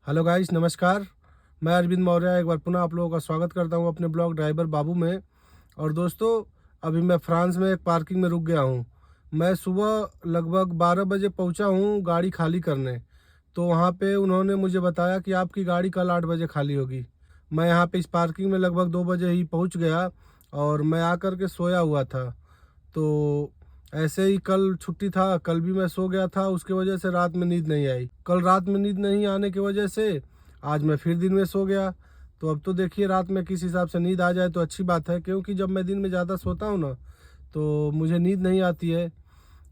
Hello guys, नमस्कार। मैं अरविंद मौर्य एक बार पुनः आप लोगों का स्वागत करता हूं अपने ब्लॉग ड्राइवर बाबू में। और दोस्तों, अभी मैं फ्रांस में एक पार्किंग में रुक गया हूं। मैं सुबह लगभग 12 बजे पहुंचा हूं गाड़ी खाली करने। तो वहां पे उन्होंने मुझे बताया कि आपकी गाड़ी कल 8 बजे खाली होगी। मैं यहां पे इस पार्किंग में लगभग 2 बजे ही पहुंच गया और मैं आकर के सोया हुआ था। तो ऐसे ही कल छुट्टी था, कल भी मैं सो गया था, उसके वजह से रात में नींद नहीं आई। कल रात में नींद नहीं आने की वजह से आज मैं फिर दिन में सो गया। तो अब तो देखिए रात में किस हिसाब से नींद आ जाए तो अच्छी बात है, क्योंकि जब मैं दिन में ज़्यादा सोता हूँ ना तो मुझे नींद नहीं आती है,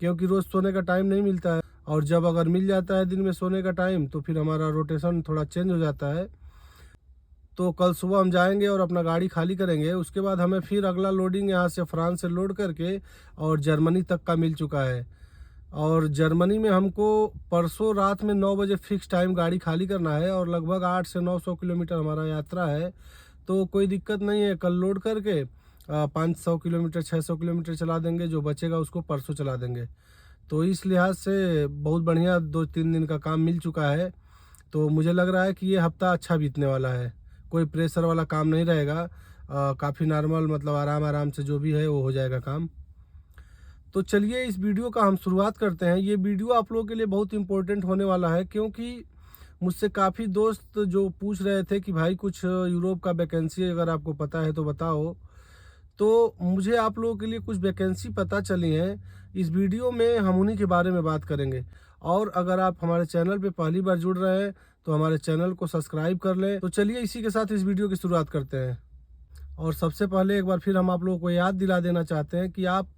क्योंकि रोज़ सोने का टाइम नहीं मिलता है। और जब अगर मिल जाता है दिन में सोने का टाइम तो फिर हमारा रोटेशन थोड़ा चेंज हो जाता है। तो कल सुबह हम जाएंगे और अपना गाड़ी खाली करेंगे। उसके बाद हमें फिर अगला लोडिंग यहाँ से फ्रांस से लोड करके और जर्मनी तक का मिल चुका है। और जर्मनी में हमको परसों रात में 9 बजे फिक्स टाइम गाड़ी खाली करना है और लगभग 8 से 900 किलोमीटर हमारा यात्रा है। तो कोई दिक्कत नहीं है, कल लोड करके 500 किलोमीटर 600 किलोमीटर चला देंगे, जो बचेगा उसको परसों चला देंगे। तो इस लिहाज से बहुत बढ़िया 2-3 दिन का काम मिल चुका है। तो मुझे लग रहा है कि ये हफ्ता अच्छा बीतने वाला है। कोई प्रेशर वाला काम नहीं रहेगा। काफ़ी नॉर्मल, मतलब आराम आराम से जो भी है वो हो जाएगा काम। तो चलिए इस वीडियो का हम शुरुआत करते हैं। ये वीडियो आप लोगों के लिए बहुत इंपॉर्टेंट होने वाला है, क्योंकि मुझसे काफ़ी दोस्त जो पूछ रहे थे कि भाई कुछ यूरोप का वैकेंसी अगर आपको पता है तो बताओ। तो मुझे आप लोगों के लिए कुछ वैकेंसी पता चली हैं। इस वीडियो में हम उन्हीं के बारे में बात करेंगे। और अगर आप हमारे चैनल पे पहली बार जुड़ रहे हैं तो हमारे चैनल को सब्सक्राइब कर लें। तो चलिए इसी के साथ इस वीडियो की शुरुआत करते हैं। और सबसे पहले एक बार फिर हम आप लोगों को याद दिला देना चाहते हैं कि आप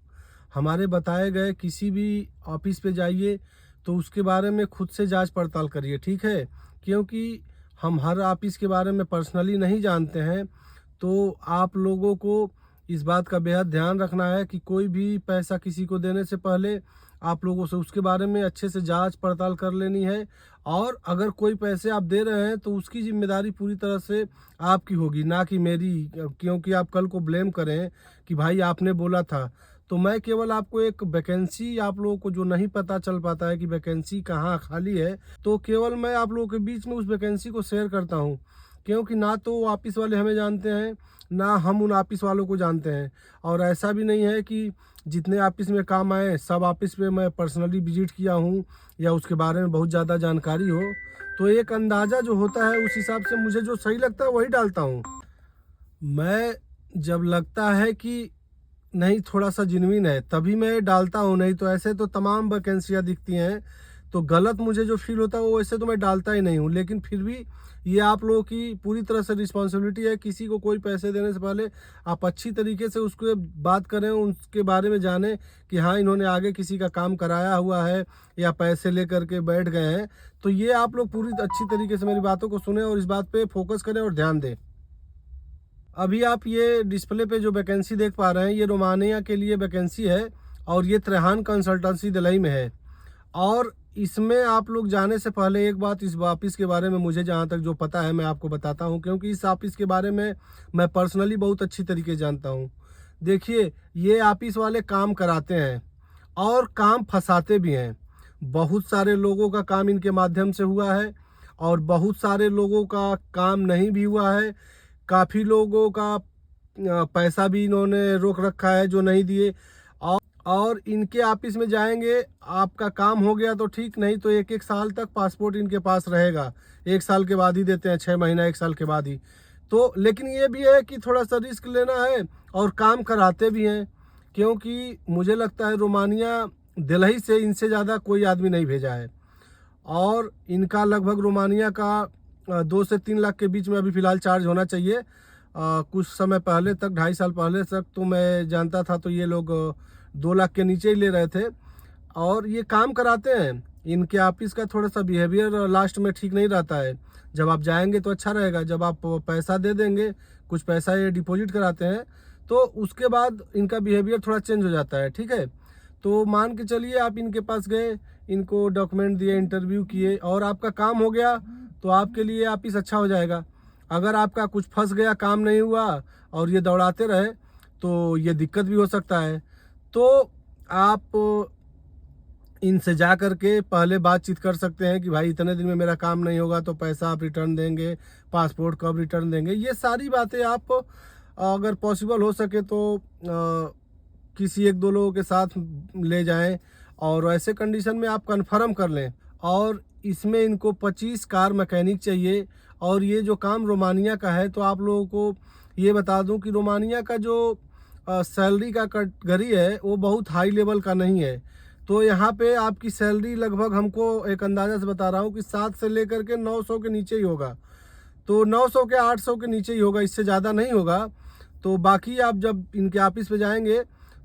हमारे बताए गए किसी भी ऑफिस पे जाइए तो उसके बारे में खुद से जांच पड़ताल करिए, ठीक है? क्योंकि हम हर ऑफिस के बारे में पर्सनली नहीं जानते हैं। तो आप लोगों को इस बात का बेहद ध्यान रखना है कि कोई भी पैसा किसी को देने से पहले आप लोगों से उसके बारे में अच्छे से जांच पड़ताल कर लेनी है। और अगर कोई पैसे आप दे रहे हैं तो उसकी जिम्मेदारी पूरी तरह से आपकी होगी, ना कि मेरी। क्योंकि आप कल को ब्लेम करें कि भाई आपने बोला था। तो मैं केवल आपको एक वैकेंसी, आप लोगों को जो नहीं पता चल पाता है कि वैकेंसी कहाँ खाली है, तो केवल मैं आप लोगों के बीच में उस वैकेंसी को शेयर करता हूँ। क्योंकि ना तो वो ऑफिस वाले हमें जानते हैं, ना हम उन ऑफिस वालों को जानते हैं। और ऐसा भी नहीं है कि जितने ऑफिस में काम आए सब ऑफिस पे मैं पर्सनली विजिट किया हूँ या उसके बारे में बहुत ज़्यादा जानकारी हो। तो एक अंदाज़ा जो होता है उस हिसाब से मुझे जो सही लगता है वही डालता हूँ मैं। जब लगता है कि नहीं थोड़ा सा जेन्युइन है तभी मैं डालता हूँ, नहीं तो ऐसे तो तमाम वैकेंसियाँ दिखती हैं। तो गलत मुझे जो फील होता है वो वैसे तो मैं डालता ही नहीं हूँ। लेकिन फिर भी ये आप लोगों की पूरी तरह से रिस्पॉन्सिबिलिटी है, किसी को कोई पैसे देने से पहले आप अच्छी तरीके से उसको बात करें, उसके बारे में जानें कि हाँ इन्होंने आगे किसी का काम कराया हुआ है या पैसे लेकर के बैठ गए हैं। तो ये आप लोग पूरी अच्छी तरीके से मेरी बातों को सुने और इस बात पे फोकस करें और ध्यान दें। अभी आप ये डिस्प्ले पे जो वैकेंसी देख पा रहे हैं ये रोमानिया के लिए वैकेंसी है और ये त्रेहान कंसल्टेंसी दिल्ली में है। और इसमें आप लोग जाने से पहले एक बात इस ऑफिस के बारे में मुझे जहाँ तक जो पता है मैं आपको बताता हूँ, क्योंकि इस ऑफिस के बारे में मैं पर्सनली बहुत अच्छी तरीके से जानता हूँ। देखिए, ये ऑफिस वाले काम कराते हैं और काम फंसाते भी हैं। बहुत सारे लोगों का काम इनके माध्यम से हुआ है और बहुत सारे लोगों का काम नहीं भी हुआ है। काफ़ी लोगों का पैसा भी इन्होंने रोक रखा है जो नहीं दिए। और इनके ऑफिस में जाएंगे, आपका काम हो गया तो ठीक, नहीं तो 1-1 साल तक पासपोर्ट इनके पास रहेगा। 1 साल के बाद ही देते हैं, 6 महीना 1 साल के बाद ही। तो लेकिन ये भी है कि थोड़ा सा रिस्क लेना है और काम कराते भी हैं। क्योंकि मुझे लगता है रोमानिया दिल्ली से इनसे ज़्यादा कोई आदमी नहीं भेजा है। और इनका लगभग रोमानिया का 2 से 3 लाख के बीच में अभी फ़िलहाल चार्ज होना चाहिए। कुछ समय पहले तक, 2.5 साल पहले तक तो मैं जानता था तो ये लोग 2 लाख के नीचे ही ले रहे थे। और ये काम कराते हैं। इनके ऑफिस का थोड़ा सा बिहेवियर लास्ट में ठीक नहीं रहता है। जब आप जाएंगे तो अच्छा रहेगा, जब आप पैसा दे देंगे, कुछ पैसा ये डिपॉजिट कराते हैं, तो उसके बाद इनका बिहेवियर थोड़ा चेंज हो जाता है, ठीक है? तो मान के चलिए आप इनके पास गए, इनको डॉक्यूमेंट दिए, इंटरव्यू किए और आपका काम हो गया तो आपके लिए ऑफिस अच्छा हो जाएगा। अगर आपका कुछ फंस गया, काम नहीं हुआ और ये दौड़ाते रहे तो ये दिक्कत भी हो सकता है। तो आप इनसे जा कर के पहले बातचीत कर सकते हैं कि भाई इतने दिन में मेरा काम नहीं होगा तो पैसा आप रिटर्न देंगे, पासपोर्ट कब रिटर्न देंगे। ये सारी बातें आप अगर पॉसिबल हो सके तो किसी एक दो लोगों के साथ ले जाएं और ऐसे कंडीशन में आप कंफर्म कर लें। और इसमें इनको 25 कार मैकेनिक चाहिए। और ये जो काम रोमानिया का है, तो आप लोगों को ये बता दूं कि रोमानिया का जो सैलरी का कैटेगरी है वो बहुत हाई लेवल का नहीं है। तो यहाँ पे आपकी सैलरी लगभग, हमको एक अंदाज़ा से बता रहा हूँ कि 7 से लेकर के 900 के नीचे ही होगा। तो 900 के 800 के नीचे ही होगा, इससे ज़्यादा नहीं होगा। तो बाकी आप जब इनके ऑफिस पे जाएंगे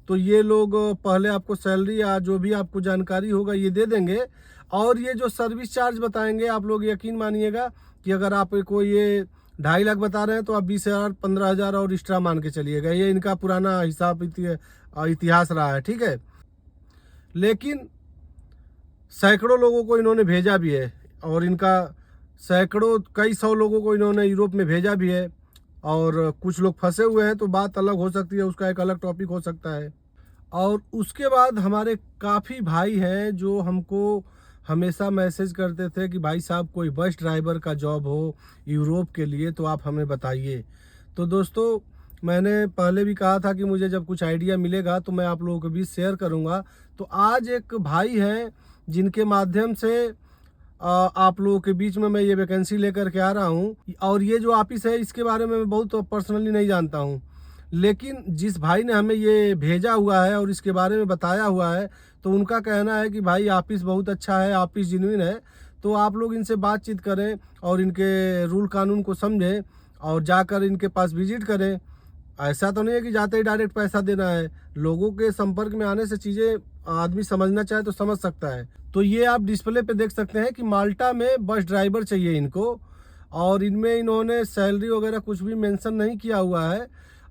तो ये लोग पहले आपको सैलरी या जो भी आपको जानकारी होगा ये दे देंगे। और ये जो सर्विस चार्ज बताएंगे, आप लोग यकीन मानिएगा कि अगर आपको ये 2.5 लाख बता रहे हैं तो आप 20,000 15,000 और एक्स्ट्रा मान के चलिएगा। ये इनका पुराना हिसाब इतिहास रहा है, ठीक है। लेकिन सैकड़ों लोगों को इन्होंने भेजा भी है और इनका सैकड़ों कई सौ लोगों को इन्होंने यूरोप में भेजा भी है। और कुछ लोग फंसे हुए हैं तो बात अलग हो सकती है, उसका एक अलग टॉपिक हो सकता है। और उसके बाद हमारे काफ़ी भाई हैं जो हमको हमेशा मैसेज करते थे कि भाई साहब कोई बस ड्राइवर का जॉब हो यूरोप के लिए तो आप हमें बताइए। तो दोस्तों, मैंने पहले भी कहा था कि मुझे जब कुछ आइडिया मिलेगा तो मैं आप लोगों के बीच शेयर करूंगा। तो आज एक भाई हैं जिनके माध्यम से आप लोगों के बीच में मैं ये वैकेंसी लेकर के आ रहा हूँ। और ये जो ऑफिस है इसके बारे में मैं बहुत पर्सनली नहीं जानता हूँ, लेकिन जिस भाई ने हमें ये भेजा हुआ है और इसके बारे में बताया हुआ है, तो उनका कहना है कि भाई ऑफिस बहुत अच्छा है, ऑफिस जेन्युइन है। तो आप लोग इनसे बातचीत करें और इनके रूल कानून को समझें और जाकर इनके पास विजिट करें। ऐसा तो नहीं है कि जाते ही डायरेक्ट पैसा देना है। लोगों के संपर्क में आने से चीज़ें आदमी समझना चाहे तो समझ सकता है। तो ये आप डिस्प्ले पे देख सकते हैं कि माल्टा में बस ड्राइवर चाहिए इनको। और इनमें इन्होंने सैलरी वगैरह कुछ भी मेंशन नहीं किया हुआ है।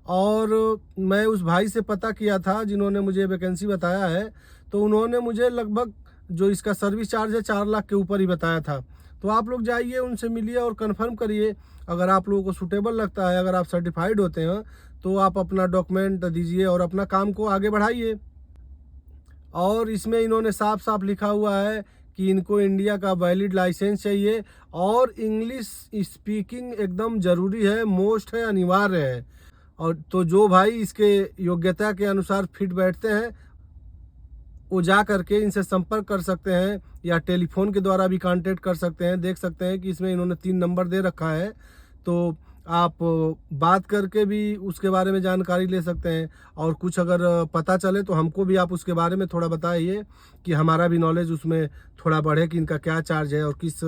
और मैं उस भाई से पता किया था जिन्होंने मुझे वैकेंसी बताया है, तो उन्होंने मुझे लगभग जो इसका सर्विस चार्ज है 4 लाख के ऊपर ही बताया था। तो आप लोग जाइए, उनसे मिलिए और कंफर्म करिए। अगर आप लोगों को सूटेबल लगता है, अगर आप सर्टिफाइड होते हैं, तो आप अपना डॉक्यूमेंट दीजिए और अपना काम को आगे बढ़ाइए। और इसमें इन्होंने साफ साफ लिखा हुआ है कि इनको इंडिया का वैलिड लाइसेंस चाहिए और इंग्लिश स्पीकिंग एकदम ज़रूरी है, मोस्ट है, अनिवार्य है। और तो जो भाई इसके योग्यता के अनुसार फिट बैठते हैं वो जा करके इनसे संपर्क कर सकते हैं या टेलीफोन के द्वारा भी कांटेक्ट कर सकते हैं। देख सकते हैं कि इसमें इन्होंने 3 नंबर दे रखा है, तो आप बात करके भी उसके बारे में जानकारी ले सकते हैं। और कुछ अगर पता चले तो हमको भी आप उसके बारे में थोड़ा बताइए कि हमारा भी नॉलेज उसमें थोड़ा बढ़े कि इनका क्या चार्ज है और किस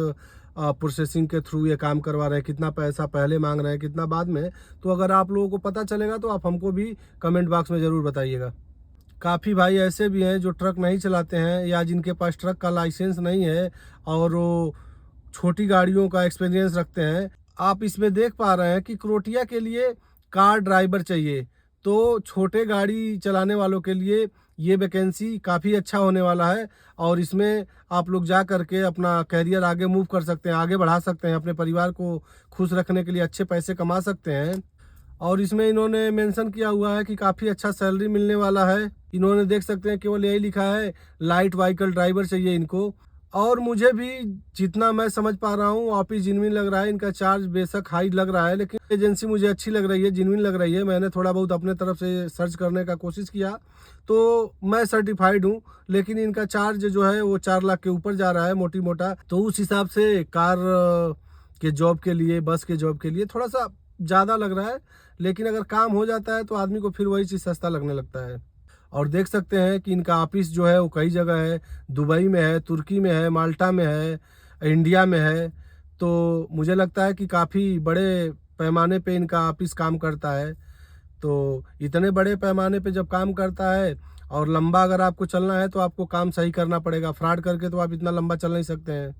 प्रोसेसिंग के थ्रू ये काम करवा रहे हैं, कितना पैसा पहले मांग रहे हैं, कितना बाद में। तो अगर आप लोगों को पता चलेगा तो आप हमको भी कमेंट बॉक्स में ज़रूर बताइएगा। काफ़ी भाई ऐसे भी हैं जो ट्रक नहीं चलाते हैं या जिनके पास ट्रक का लाइसेंस नहीं है और वो छोटी गाड़ियों का एक्सपीरियंस रखते हैं। आप इसमें देख पा रहे हैं कि क्रोटिया के लिए कार ड्राइवर चाहिए। तो छोटे गाड़ी चलाने वालों के लिए ये वैकेंसी काफ़ी अच्छा होने वाला है। और इसमें आप लोग जा करके अपना कैरियर आगे मूव कर सकते हैं, आगे बढ़ा सकते हैं, अपने परिवार को खुश रखने के लिए अच्छे पैसे कमा सकते हैं। और इसमें इन्होंने मेंशन किया हुआ है कि काफ़ी अच्छा सैलरी मिलने वाला है। इन्होंने देख सकते हैं केवल यही लिखा है लाइट व्हीकल ड्राइवर चाहिए इनको। और मुझे भी जितना मैं समझ पा रहा हूँ ऑफिस जेन्युइन लग रहा है। इनका चार्ज बेशक हाई लग रहा है, लेकिन एजेंसी मुझे अच्छी लग रही है, जेन्युइन लग रही है। मैंने थोड़ा बहुत अपने तरफ से सर्च करने का कोशिश किया तो मैं सर्टिफाइड हूँ, लेकिन इनका चार्ज जो है वो 4 लाख के ऊपर जा रहा है मोटी मोटा। तो उस हिसाब से कार के जॉब के लिए, बस के जॉब के लिए थोड़ा सा ज़्यादा लग रहा है। लेकिन अगर काम हो जाता है तो आदमी को फिर वही चीज़ सस्ता लगने लगता है। और देख सकते हैं कि इनका ऑफिस जो है वो कई जगह है, दुबई में है, तुर्की में है, माल्टा में है, इंडिया में है। तो मुझे लगता है कि काफ़ी बड़े पैमाने पे इनका ऑफिस काम करता है। तो इतने बड़े पैमाने पे जब काम करता है और लंबा अगर आपको चलना है तो आपको काम सही करना पड़ेगा। फ्रॉड करके तो आप इतना लंबा चल नहीं सकते हैं।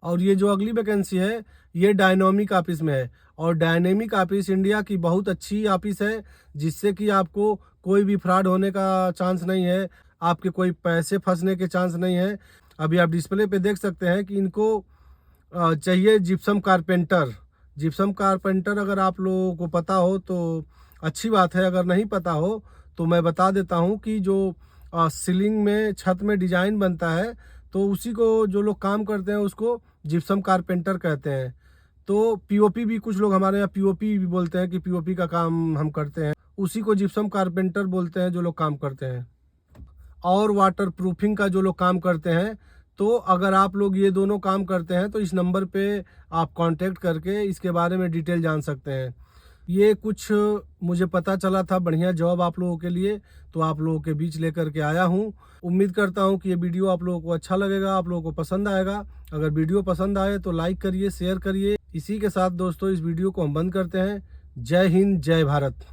और ये जो अगली वैकेंसी है ये डायनामिक ऑफिस में है। और डायनेमिक ऑफिस इंडिया की बहुत अच्छी ऑफिस है, जिससे कि आपको कोई भी फ्रॉड होने का चांस नहीं है, आपके कोई पैसे फंसने के चांस नहीं है। अभी आप डिस्प्ले पे देख सकते हैं कि इनको चाहिए जिप्सम कारपेंटर। जिप्सम कारपेंटर अगर आप लोगों को पता हो तो अच्छी बात है, अगर नहीं पता हो तो मैं बता देता हूँ कि जो सीलिंग में, छत में डिजाइन बनता है, तो उसी को जो लोग काम करते हैं उसको जिप्सम कारपेंटर कहते हैं। तो पीओपी भी कुछ लोग हमारे यहाँ पीओपी भी बोलते हैं कि पीओपी का काम हम करते हैं, उसी को जिप्सम कारपेंटर बोलते हैं जो लोग काम करते हैं। और वाटर प्रूफिंग का जो लोग काम करते हैं, तो अगर आप लोग ये दोनों काम करते हैं तो इस नंबर पे आप कांटेक्ट करके इसके बारे में डिटेल जान सकते हैं। ये कुछ मुझे पता चला था बढ़िया जॉब आप लोगों के लिए, तो आप लोगों के बीच लेकर के आया हूँ। उम्मीद करता हूँ कि ये वीडियो आप लोगों को अच्छा लगेगा, आप लोगों को पसंद आएगा। अगर वीडियो पसंद आए तो लाइक करिए, शेयर करिए। इसी के साथ दोस्तों इस वीडियो को हम बंद करते हैं। जय हिंद, जय भारत।